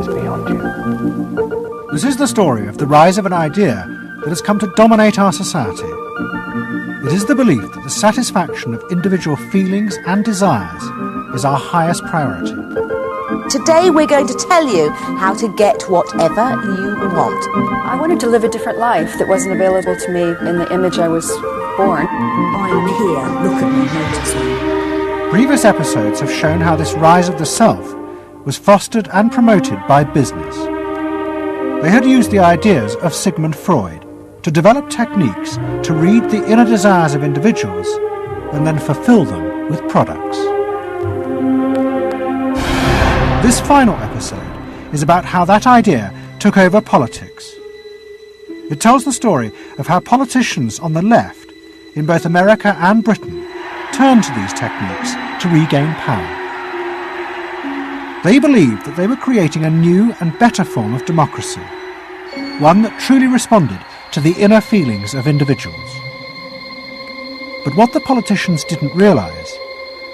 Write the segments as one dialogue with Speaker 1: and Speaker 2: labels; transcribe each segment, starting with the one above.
Speaker 1: is beyond you.
Speaker 2: This is the story of the rise of an idea that has come to dominate our society. It is the belief that the satisfaction of individual feelings and desires is our highest priority.
Speaker 3: Today we're going to tell you how to get whatever you want.
Speaker 4: I wanted to live a different life that wasn't available to me in the image I was born.
Speaker 3: I'm here, look at me, notice me.
Speaker 2: Previous episodes have shown how this rise of the self was fostered and promoted by business. They had used the ideas of Sigmund Freud to develop techniques to read the inner desires of individuals and then fulfill them with products. This final episode is about how that idea took over politics. It tells the story of how politicians on the left, in both America and Britain, turned to these techniques to regain power. They believed that they were creating a new and better form of democracy, one that truly responded to the inner feelings of individuals. But what the politicians didn't realise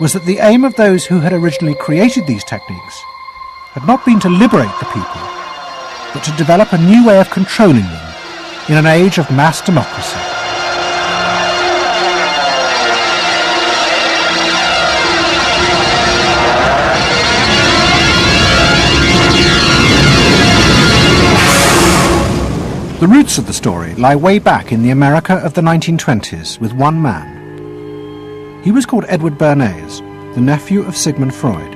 Speaker 2: was that the aim of those who had originally created these techniques had not been to liberate the people, but to develop a new way of controlling them in an age of mass democracy. The roots of the story lie way back in the America of the 1920s with one man. He was called Edward Bernays, the nephew of Sigmund Freud.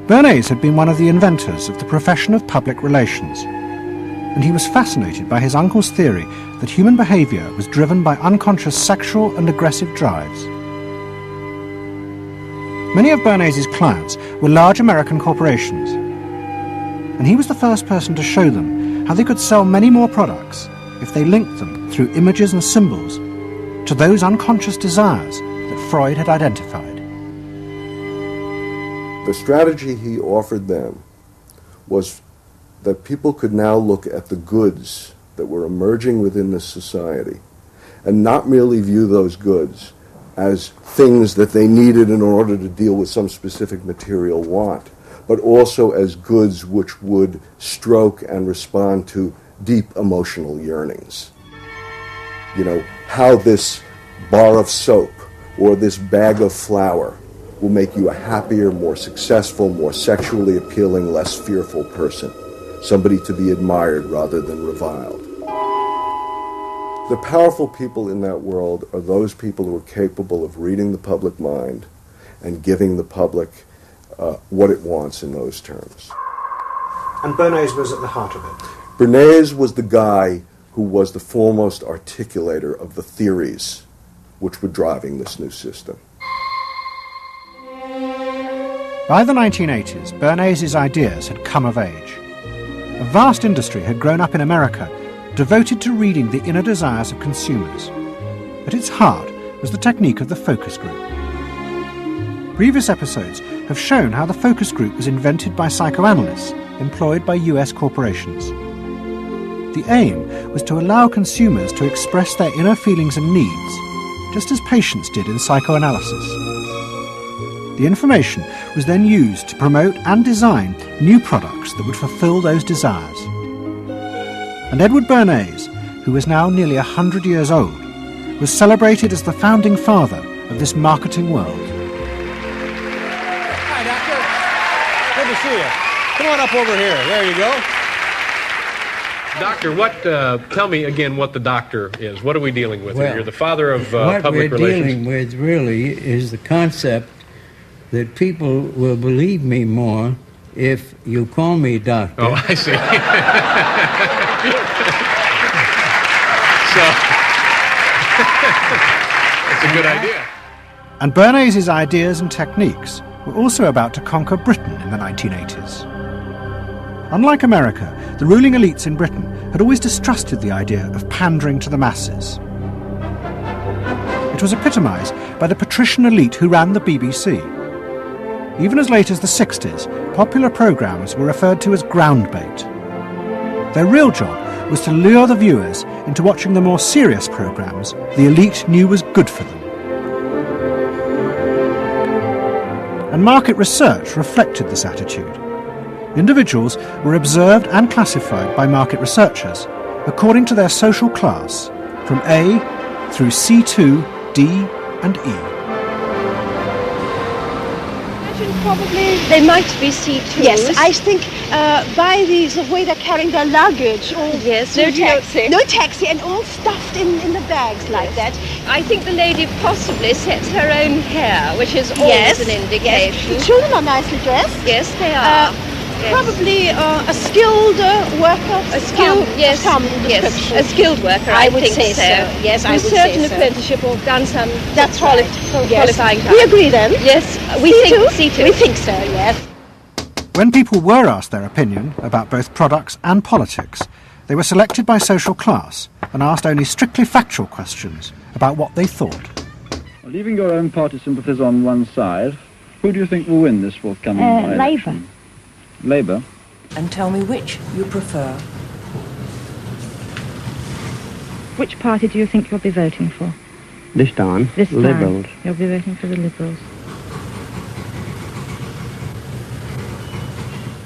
Speaker 2: Bernays had been one of the inventors of the profession of public relations, and he was fascinated by his uncle's theory that human behaviour was driven by unconscious sexual and aggressive drives. Many of Bernays' clients were large American corporations, and he was the first person to show them how they could sell many more products if they linked them through images and symbols to those unconscious desires that Freud had identified.
Speaker 5: The strategy he offered them was that people could now look at the goods that were emerging within this society and not merely view those goods as things that they needed in order to deal with some specific material want, but also as goods which would stroke and respond to deep emotional yearnings. You know, how this bar of soap or this bag of flour will make you a happier, more successful, more sexually appealing, less fearful person, somebody to be admired rather than reviled. The powerful people in that world are those people who are capable of reading the public mind and giving the public what it wants in those terms.
Speaker 2: And Bernays was at the heart of it.
Speaker 5: Bernays was the guy who was the foremost articulator of the theories which were driving this new system.
Speaker 2: By the 1980s, Bernays' ideas had come of age. A vast industry had grown up in America, devoted to reading the inner desires of consumers. At its heart was the technique of the focus group. Previous episodes have shown how the focus group was invented by psychoanalysts employed by US corporations. The aim was to allow consumers to express their inner feelings and needs, just as patients did in psychoanalysis. The information was then used to promote and design new products that would fulfill those desires. And Edward Bernays, who was now nearly 100 years old, was celebrated as the founding father of this marketing world.
Speaker 6: Hi, Doctor. Good to see you. Come on up over here. There you go. Doctor, tell me again what the doctor is. What are we dealing with here? You're the father of public relations.
Speaker 7: What we're dealing with really is the concept that people will believe me more if you call me doctor.
Speaker 6: Oh, I see. So, it's a good idea.
Speaker 2: And Bernays' ideas and techniques were also about to conquer Britain in the 1980s. Unlike America, the ruling elites in Britain had always distrusted the idea of pandering to the masses. It was epitomised by the patrician elite who ran the BBC. Even as late as the 60s, popular programmes were referred to as ground bait. Their real job was to lure the viewers into watching the more serious programmes the elite knew was good for them. And market research reflected this attitude. Individuals were observed and classified by market researchers according to their social class, from A through C2, D and E.
Speaker 1: Probably
Speaker 8: They might be C2s.
Speaker 1: yes. I think by the way they're carrying their luggage, all
Speaker 8: Yes, no taxi.
Speaker 1: no taxi, and all stuffed in the bags like that.
Speaker 8: I think the lady possibly sets her own hair, which is always
Speaker 1: Yes,
Speaker 8: an indication.
Speaker 1: The children are nicely dressed.
Speaker 8: Yes, they are. Yes.
Speaker 1: Probably a skilled worker.
Speaker 8: A skilled, yes,
Speaker 1: some
Speaker 8: yes,
Speaker 1: description.
Speaker 8: a skilled worker.
Speaker 1: I would
Speaker 8: think
Speaker 1: say so. Yes, I
Speaker 8: With
Speaker 1: would
Speaker 8: certain
Speaker 1: say so.
Speaker 8: apprenticeship or done some
Speaker 1: That's
Speaker 8: qualifying time.
Speaker 1: We agree then.
Speaker 8: Yes, we think C2.
Speaker 1: We think so. Yes.
Speaker 2: When people were asked their opinion about both products and politics, they were selected by social class and asked only strictly factual questions about what they thought.
Speaker 9: Leaving your own party sympathies on one side, who do you think will win this forthcoming election?
Speaker 10: Labour.
Speaker 9: Labour?
Speaker 11: And tell me which you prefer.
Speaker 10: Which party do you think you'll be voting for?
Speaker 12: This time,
Speaker 10: This time,
Speaker 12: Liberals.
Speaker 10: you'll be voting for the Liberals.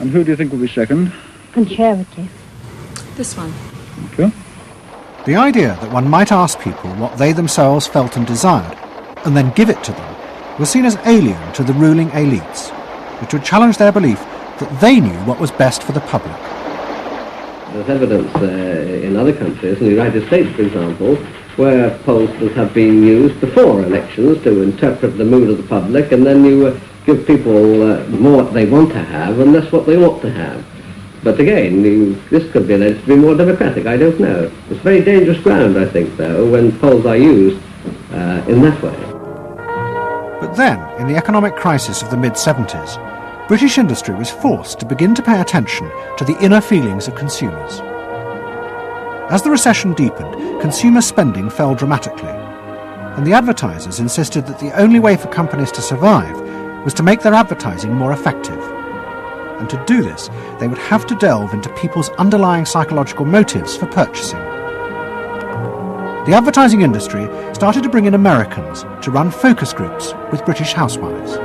Speaker 9: And who do you think will be second?
Speaker 10: Conservative.
Speaker 11: This one.
Speaker 9: Thank you.
Speaker 2: The idea that one might ask people what they themselves felt and desired, and then give it to them, was seen as alien to the ruling elites, which would challenge their belief that they knew what was best for the public.
Speaker 12: There's evidence in other countries, in the United States for example, where pollsters have been used before elections to interpret the mood of the public, and then you give people more what they want to have and less what they ought to have. But again, this could be alleged to be more democratic, I don't know. It's very dangerous ground, I think, though, when polls are used in that way.
Speaker 2: But then, in the economic crisis of the mid-70s, British industry was forced to begin to pay attention to the inner feelings of consumers. As the recession deepened, consumer spending fell dramatically, and the advertisers insisted that the only way for companies to survive was to make their advertising more effective. And to do this, they would have to delve into people's underlying psychological motives for purchasing. The advertising industry started to bring in Americans to run focus groups with British housewives.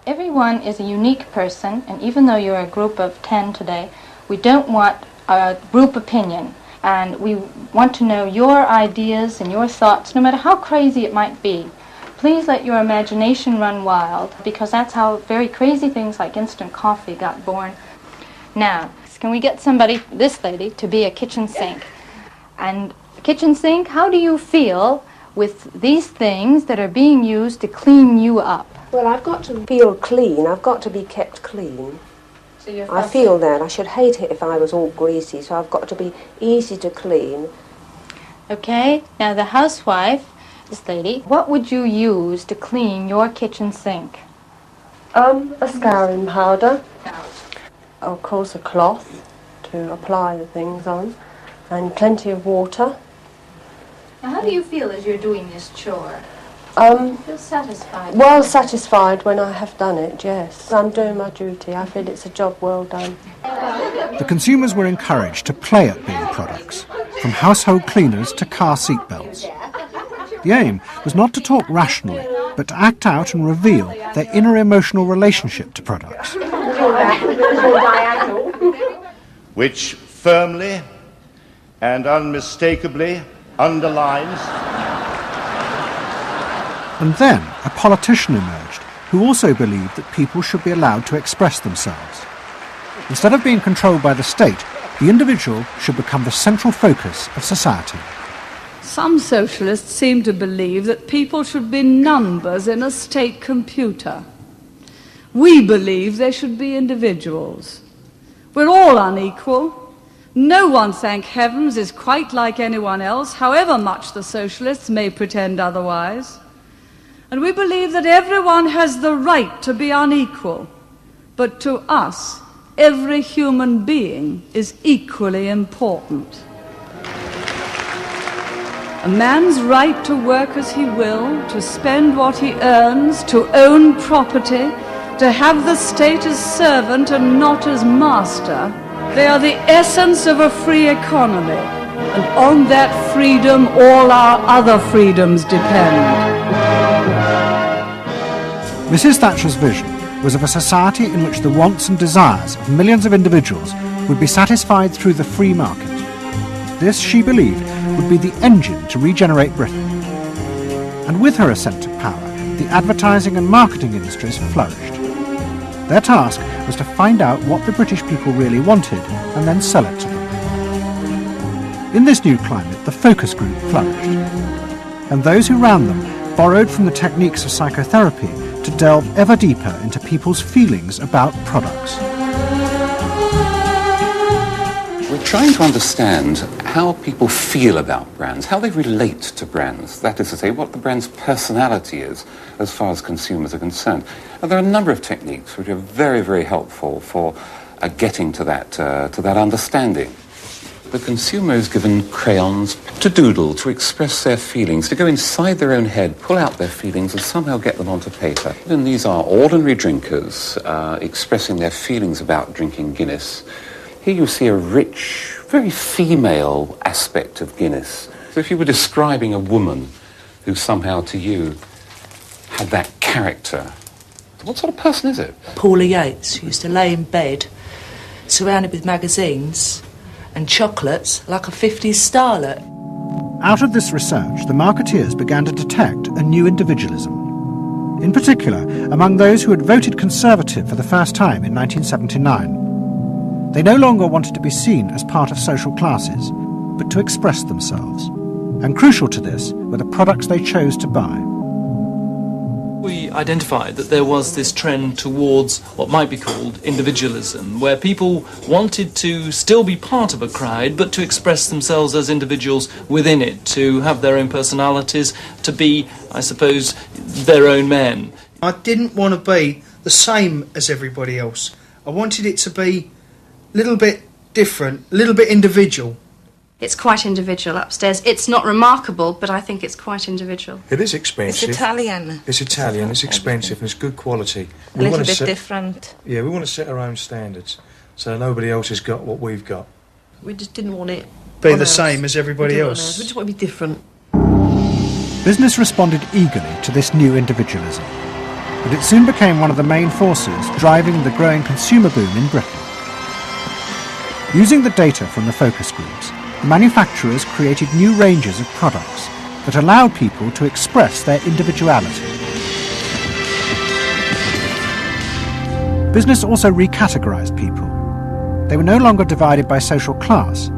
Speaker 13: Everyone is a unique person, and even though you're a group of 10 today, we don't want a group opinion. And we want to know your ideas and your thoughts, no matter how crazy it might be. Please let your imagination run wild, because that's how very crazy things like instant coffee got born. Now, can we get somebody, this lady, to be a kitchen sink? And kitchen sink, how do you feel with these things that are being used to clean you up?
Speaker 14: Well, I've got to feel clean. I've got to be kept clean.
Speaker 13: So you're
Speaker 14: I feel that. I should hate it if I was all greasy, so I've got to be easy to clean.
Speaker 13: Okay, now the housewife, this lady, what would you use to clean your kitchen sink?
Speaker 14: A scouring powder. Of course, a cloth to apply the things on, and plenty of water.
Speaker 13: Now, how do you feel as you're doing this chore? Feel satisfied?
Speaker 14: Well satisfied when I have done it, yes. I'm doing my duty. I feel it's a job well done.
Speaker 2: The consumers were encouraged to play at being products, from household cleaners to car seat belts. The aim was not to talk rationally, but to act out and reveal their inner emotional relationship to products.
Speaker 15: Which firmly and unmistakably underlines.
Speaker 2: And then a politician emerged who also believed that people should be allowed to express themselves. Instead of being controlled by the state, the individual should become the central focus of society.
Speaker 16: Some socialists seem to believe that people should be numbers in a state computer. We believe they should be individuals. We're all unequal. No one, thank heavens, is quite like anyone else, however much the socialists may pretend otherwise. And we believe that everyone has the right to be unequal, but to us, every human being is equally important. A man's right to work as he will, to spend what he earns, to own property, to have the state as servant and not as master, they are the essence of a free economy, and on that freedom all our other freedoms depend.
Speaker 2: Mrs. Thatcher's vision was of a society in which the wants and desires of millions of individuals would be satisfied through the free market. This, she believed, would be the engine to regenerate Britain. And with her ascent to power, the advertising and marketing industries flourished. Their task was to find out what the British people really wanted and then sell it to them. In this new climate, the focus group flourished, and those who ran them borrowed from the techniques of psychotherapy to delve ever deeper into people's feelings about products.
Speaker 17: We're trying to understand how people feel about brands, how they relate to brands, that is to say, what the brand's personality is as far as consumers are concerned. And there are a number of techniques which are very, very helpful for getting to that understanding. The consumer is given crayons to doodle, to express their feelings, to go inside their own head, pull out their feelings and somehow get them onto paper. And these are ordinary drinkers expressing their feelings about drinking Guinness. Here you see a rich, very female aspect of Guinness. So if you were describing a woman who somehow to you had that character, what sort of person is it?
Speaker 18: Paula Yates, who used to lay in bed, surrounded with magazines and chocolates like a 50s starlet.
Speaker 2: Out of this research, the marketeers began to detect a new individualism. In particular, among those who had voted Conservative for the first time in 1979. They no longer wanted to be seen as part of social classes, but to express themselves. And crucial to this were the products they chose to buy.
Speaker 19: We identified that there was this trend towards what might be called individualism, where people wanted to still be part of a crowd, but to express themselves as individuals within it, to have their own personalities, to be, I suppose, their own men.
Speaker 20: I didn't want to be the same as everybody else. I wanted it to be a little bit different, a little bit individual.
Speaker 21: It's quite individual upstairs. It's not remarkable, but I think it's quite individual.
Speaker 22: It is expensive.
Speaker 23: It's Italian.
Speaker 22: It's Italian, it's expensive, and it's good quality.
Speaker 23: A little bit different.
Speaker 22: Yeah, we want to set our own standards, so nobody else has got what we've got.
Speaker 23: We just didn't want it
Speaker 20: Be the same as everybody else.
Speaker 23: We just want to be different.
Speaker 2: Business responded eagerly to this new individualism, and it soon became one of the main forces driving the growing consumer boom in Britain. Using the data from the focus groups, the manufacturers created new ranges of products that allowed people to express their individuality. Business also recategorized people. They were no longer divided by social class,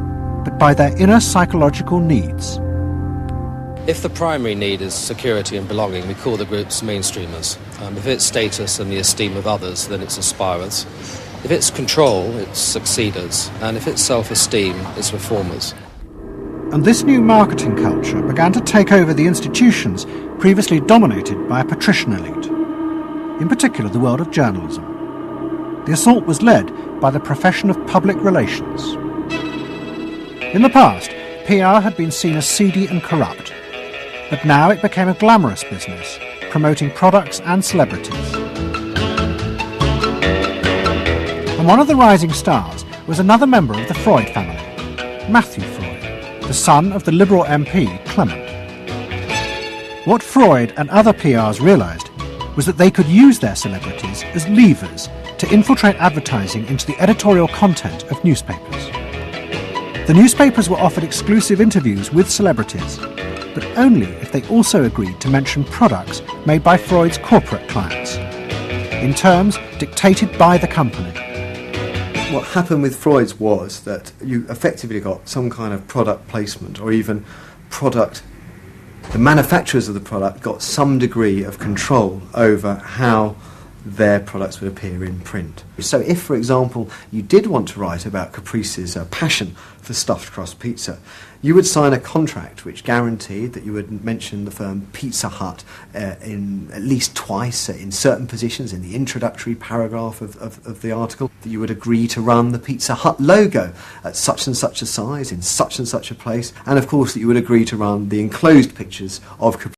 Speaker 2: but by their inner psychological needs.
Speaker 24: If the primary need is security and belonging, we call the groups mainstreamers. If it's status and the esteem of others, then it's aspirers. If it's control, it's succeeders. And if it's self-esteem, it's reformers.
Speaker 2: And this new marketing culture began to take over the institutions previously dominated by a patrician elite, in particular the world of journalism. The assault was led by the profession of public relations. In the past, PR had been seen as seedy and corrupt, but now it became a glamorous business, promoting products and celebrities. And one of the rising stars was another member of the Freud family, Matthew Freud, the son of the Liberal MP Clement. What Freud and other PRs realised was that they could use their celebrities as levers to infiltrate advertising into the editorial content of newspapers. The newspapers were offered exclusive interviews with celebrities, but only if they also agreed to mention products made by Freud's corporate clients, in terms dictated by the company.
Speaker 25: What happened with Freud's was that you effectively got some kind of product placement, or even product, the manufacturers of the product got some degree of control over how their products would appear in print. So if, for example, you did want to write about Caprice's passion for stuffed crust pizza, you would sign a contract which guaranteed that you would mention the firm Pizza Hut in at least twice in certain positions in the introductory paragraph of the article, that you would agree to run the Pizza Hut logo at such and such a size in such and such a place, and of course that you would agree to run the enclosed pictures of Caprice.